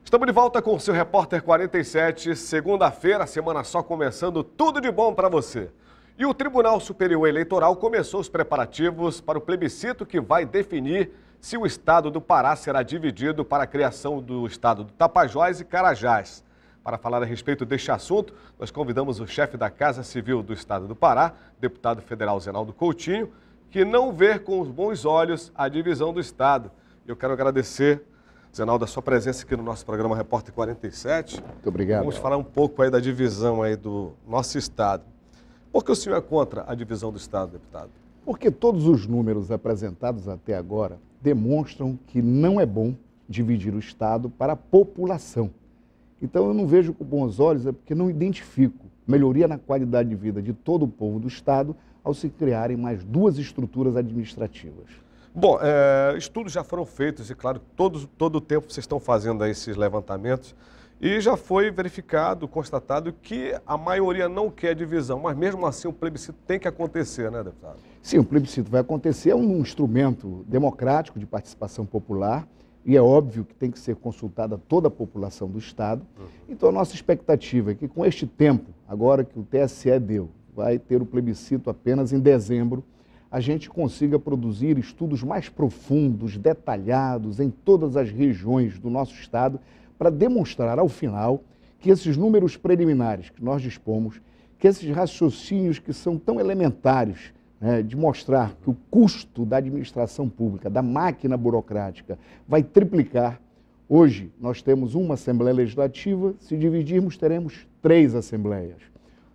Estamos de volta com o seu Repórter 47, segunda-feira, semana só começando, tudo de bom para você. E o Tribunal Superior Eleitoral começou os preparativos para o plebiscito que vai definir se o estado do Pará será dividido para a criação do estado do Tapajós e Carajás. Para falar a respeito deste assunto, nós convidamos o chefe da Casa Civil do estado do Pará, deputado federal Zenaldo Coutinho, que não vê com os bons olhos a divisão do estado. Eu quero agradecer, Zenaldo, a sua presença aqui no nosso programa Repórter 47. Muito obrigado. Vamos falar um pouco aí da divisão aí do nosso estado. Por que o senhor é contra a divisão do estado, deputado? Porque todos os números apresentados até agora demonstram que não é bom dividir o estado para a população. Então eu não vejo com bons olhos, é porque não identifico melhoria na qualidade de vida de todo o povo do estado ao se criarem mais duas estruturas administrativas. Bom, estudos já foram feitos e, claro, todo o tempo vocês estão fazendo aí esses levantamentos e já foi verificado, constatado que a maioria não quer divisão, mas mesmo assim o plebiscito tem que acontecer, né, deputado? Sim, o plebiscito vai acontecer, é um instrumento democrático de participação popular e é óbvio que tem que ser consultada toda a população do estado. Então a nossa expectativa é que com este tempo, agora que o TSE deu, vai ter o plebiscito apenas em dezembro, a gente consiga produzir estudos mais profundos, detalhados, em todas as regiões do nosso estado, para demonstrar ao final que esses números preliminares que nós dispomos, que esses raciocínios que são tão elementares, né, de mostrar que o custo da administração pública, da máquina burocrática, vai triplicar. Hoje nós temos uma Assembleia Legislativa, se dividirmos teremos 3 assembleias.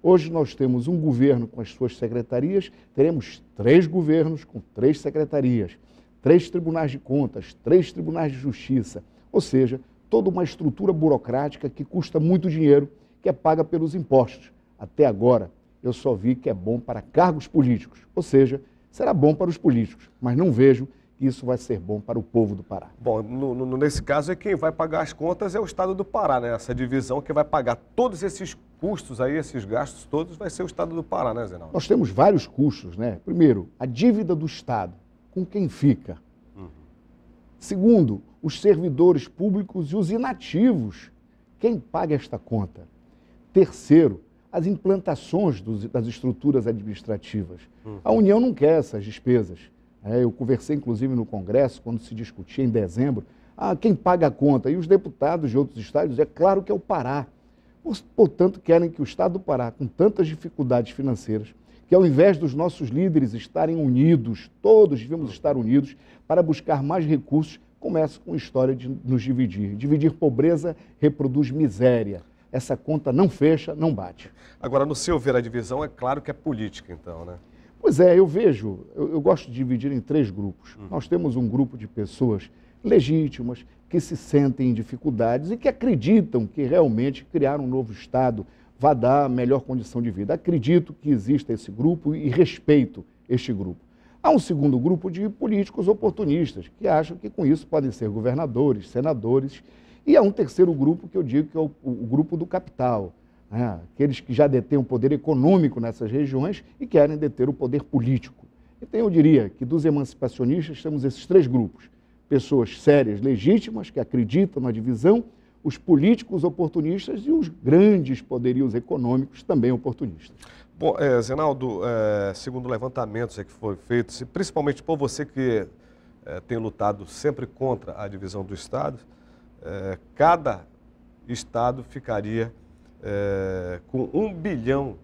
Hoje nós temos um governo com as suas secretarias, teremos 3 governos com 3 secretarias, 3 tribunais de contas, 3 tribunais de justiça, ou seja, toda uma estrutura burocrática que custa muito dinheiro, que é paga pelos impostos. Até agora, eu só vi que é bom para cargos políticos, ou seja, será bom para os políticos, mas não vejo que isso vai ser bom para o povo do Pará. Bom, nesse caso, quem vai pagar as contas é o estado do Pará, né? Essa divisão que vai pagar todos esses custos aí, esses gastos todos, vai ser o estado do Pará, né, Zenaldo? Nós temos vários custos, né? Primeiro, a dívida do estado, com quem fica? Segundo, os servidores públicos e os inativos, quem paga esta conta? Terceiro, as implantações das estruturas administrativas. A União não quer essas despesas. Eu conversei, inclusive, no Congresso, quando se discutia em dezembro, quem paga a conta? E os deputados de outros estados, é claro que é o Pará. Portanto, querem que o estado do Pará, com tantas dificuldades financeiras, que ao invés dos nossos líderes estarem unidos, todos devemos estar unidos, para buscar mais recursos, comece com a história de nos dividir. Dividir pobreza reproduz miséria. Essa conta não fecha, não bate. Agora, no seu ver, a divisão é claro que é política, então, né? Pois é, eu gosto de dividir em 3 grupos. Nós temos um grupo de pessoas legítimas, que se sentem em dificuldades e que acreditam que realmente criar um novo Estado vai dar melhor condição de vida. Acredito que exista esse grupo e respeito este grupo. Há um segundo grupo de políticos oportunistas, que acham que com isso podem ser governadores, senadores, e há um terceiro grupo que eu digo que é o grupo do capital, né? Aqueles que já detêm o poder econômico nessas regiões e querem deter o poder político. Então eu diria que dos emancipacionistas temos esses 3 grupos, pessoas sérias, legítimas, que acreditam na divisão, os políticos oportunistas e os grandes poderios econômicos também oportunistas. Bom, Zenaldo, segundo levantamentos que foram feitos, principalmente por você que tem lutado sempre contra a divisão do Estado, cada Estado ficaria com 1 bilhão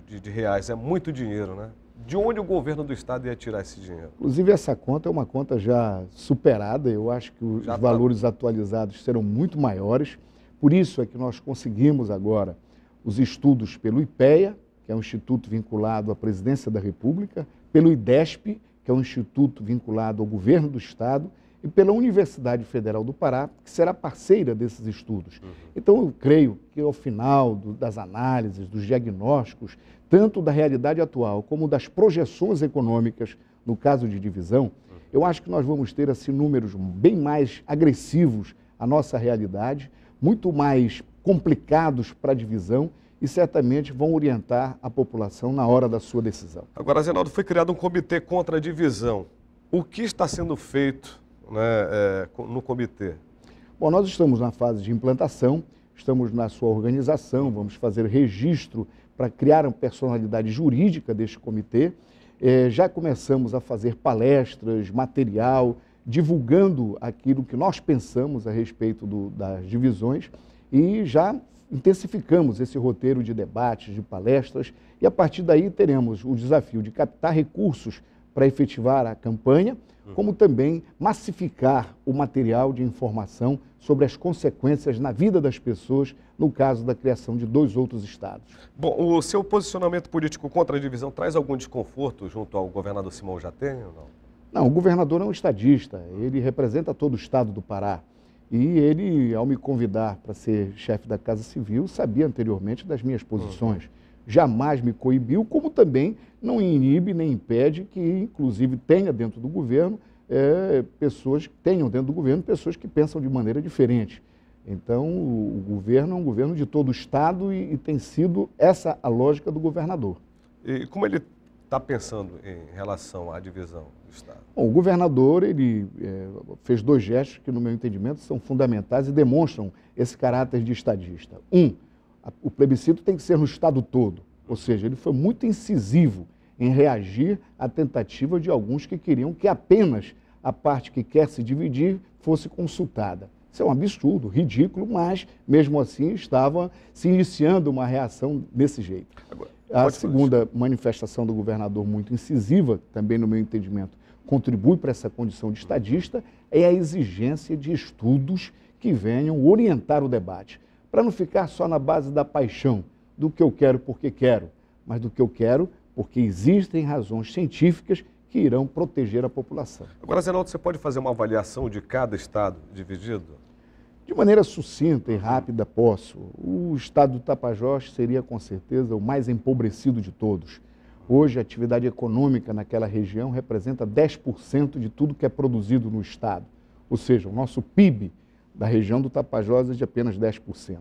de reais. É muito dinheiro, né? De onde o governo do Estado ia tirar esse dinheiro? Inclusive, essa conta é uma conta já superada. Eu acho que os valores atualizados serão muito maiores. Por isso é que nós conseguimos agora os estudos pelo IPEA, que é um instituto vinculado à Presidência da República, pelo IDESP, que é um instituto vinculado ao governo do Estado, e pela Universidade Federal do Pará, que será parceira desses estudos. Então, eu creio que ao final das análises, dos diagnósticos, tanto da realidade atual como das projeções econômicas, no caso de divisão, eu acho que nós vamos ter assim, números bem mais agressivos à nossa realidade, muito mais complicados para a divisão e certamente vão orientar a população na hora da sua decisão. Agora, Zenaldo, foi criado um comitê contra a divisão. O que está sendo feito, né, no comitê? Bom, nós estamos na fase de implantação, estamos na sua organização, vamos fazer registro para criar uma personalidade jurídica deste comitê. Já começamos a fazer palestras, material, divulgando aquilo que nós pensamos a respeito das divisões e já intensificamos esse roteiro de debates, de palestras e a partir daí teremos o desafio de captar recursos para efetivar a campanha, como também massificar o material de informação sobre as consequências na vida das pessoas no caso da criação de 2 outros estados. Bom, o seu posicionamento político contra a divisão traz algum desconforto junto ao governador Simão Jatê ou não? Não, o governador é um estadista, ele representa todo o estado do Pará. E ele, ao me convidar para ser chefe da Casa Civil, sabia anteriormente das minhas posições. Jamais me coibiu, como também não inibe nem impede que, inclusive, tenha dentro do governo pessoas que pensam de maneira diferente. Então, o governo é um governo de todo o estado e tem sido essa a lógica do governador. E como ele está pensando em relação à divisão do estado? Bom, o governador ele fez 2 gestos que, no meu entendimento, são fundamentais e demonstram esse caráter de estadista. O plebiscito tem que ser no estado todo, ou seja, ele foi muito incisivo em reagir à tentativa de alguns que queriam que apenas a parte que quer se dividir fosse consultada. Isso é um absurdo, ridículo, mas, mesmo assim, estava se iniciando uma reação desse jeito. A segunda manifestação do governador, muito incisiva, também no meu entendimento, contribui para essa condição de estadista, é a exigência de estudos que venham orientar o debate, para não ficar só na base da paixão, do que eu quero porque quero, mas do que eu quero porque existem razões científicas que irão proteger a população. Agora, Zenaldo, você pode fazer uma avaliação de cada estado dividido? De maneira sucinta e rápida, posso. O estado do Tapajós seria, com certeza, o mais empobrecido de todos. Hoje, a atividade econômica naquela região representa 10% de tudo que é produzido no estado. Ou seja, o nosso PIB da região do Tapajós é de apenas 10%.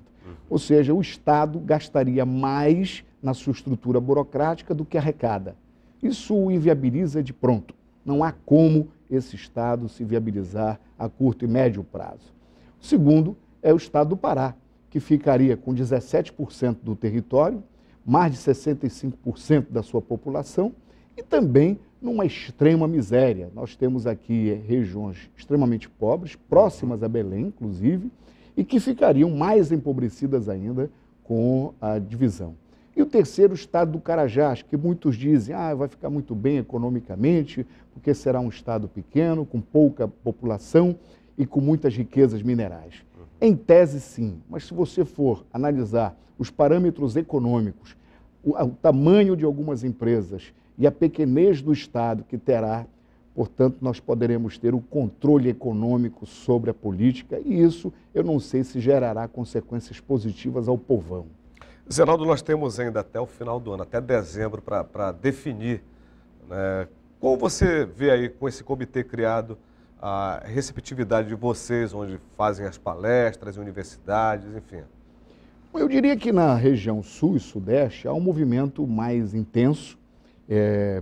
Ou seja, o estado gastaria mais na sua estrutura burocrática do que arrecada. Isso o inviabiliza de pronto. Não há como esse estado se viabilizar a curto e médio prazo. O segundo é o estado do Pará, que ficaria com 17% do território, mais de 65% da sua população e também numa extrema miséria. Nós temos aqui regiões extremamente pobres, próximas a Belém, inclusive, e que ficariam mais empobrecidas ainda com a divisão. E o terceiro, o estado do Carajás, que muitos dizem, vai ficar muito bem economicamente, porque será um estado pequeno, com pouca população e com muitas riquezas minerais. Em tese, sim, mas se você for analisar os parâmetros econômicos, o tamanho de algumas empresas e a pequenez do estado que terá, portanto, nós poderemos ter o controle econômico sobre a política e isso eu não sei se gerará consequências positivas ao povão. Zenaldo, nós temos ainda até o final do ano, até dezembro, para definir, né? Como você vê aí com esse comitê criado, a receptividade de vocês, onde fazem as palestras, universidades, enfim? Eu diria que na região sul e sudeste há um movimento mais intenso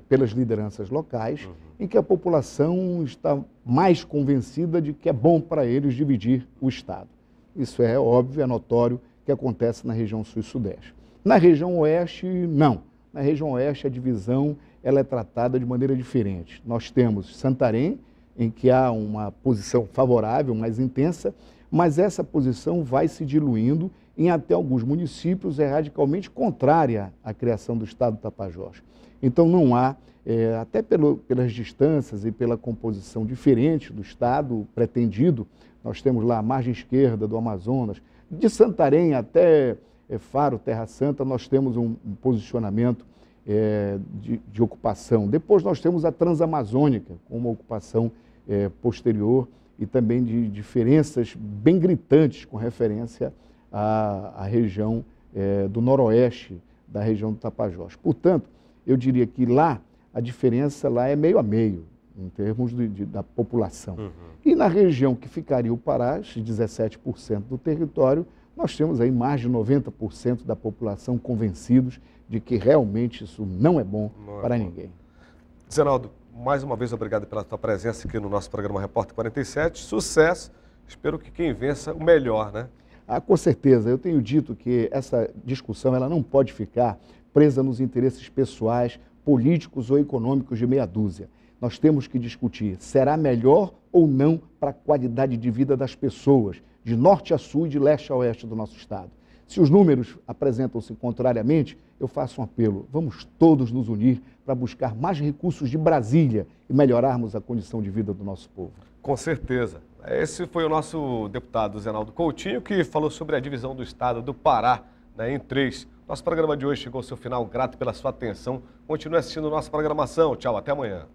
pelas lideranças locais, em que a população está mais convencida de que é bom para eles dividir o estado. Isso é óbvio, é notório que acontece na região sul e sudeste. Na região oeste, não. Na região oeste, a divisão ela é tratada de maneira diferente. Nós temos Santarém, em que há uma posição favorável, mais intensa, mas essa posição vai se diluindo em até alguns municípios é radicalmente contrária à criação do estado do Tapajós. Então não há, até pelas distâncias e pela composição diferente do estado pretendido, nós temos lá a margem esquerda do Amazonas, de Santarém até Faro, Terra Santa, nós temos um posicionamento de ocupação. Depois nós temos a Transamazônica, com uma ocupação posterior e também de diferenças bem gritantes com referência à região do noroeste da região do Tapajós. Portanto, eu diria que lá, a diferença lá é meio a meio, em termos da população. E na região que ficaria o Pará, 17% do território, nós temos aí mais de 90% da população convencidos de que realmente isso não é bom para ninguém. Zenaldo, mais uma vez obrigado pela tua presença aqui no nosso programa Repórter 47. Sucesso Espero que quem vença o melhor, né? Ah, com certeza. Eu tenho dito que essa discussão ela não pode ficar presa nos interesses pessoais, políticos ou econômicos de meia dúzia. Nós temos que discutir, será melhor ou não para a qualidade de vida das pessoas, de norte a sul e de leste a oeste do nosso estado. Se os números apresentam-se contrariamente, eu faço um apelo, vamos todos nos unir para buscar mais recursos de Brasília e melhorarmos a condição de vida do nosso povo. Com certeza. Esse foi o nosso deputado Zenaldo Coutinho, que falou sobre a divisão do estado do Pará, né, em 3. Nosso programa de hoje chegou ao seu final, grato pela sua atenção. Continue assistindo nossa programação. Tchau, até amanhã.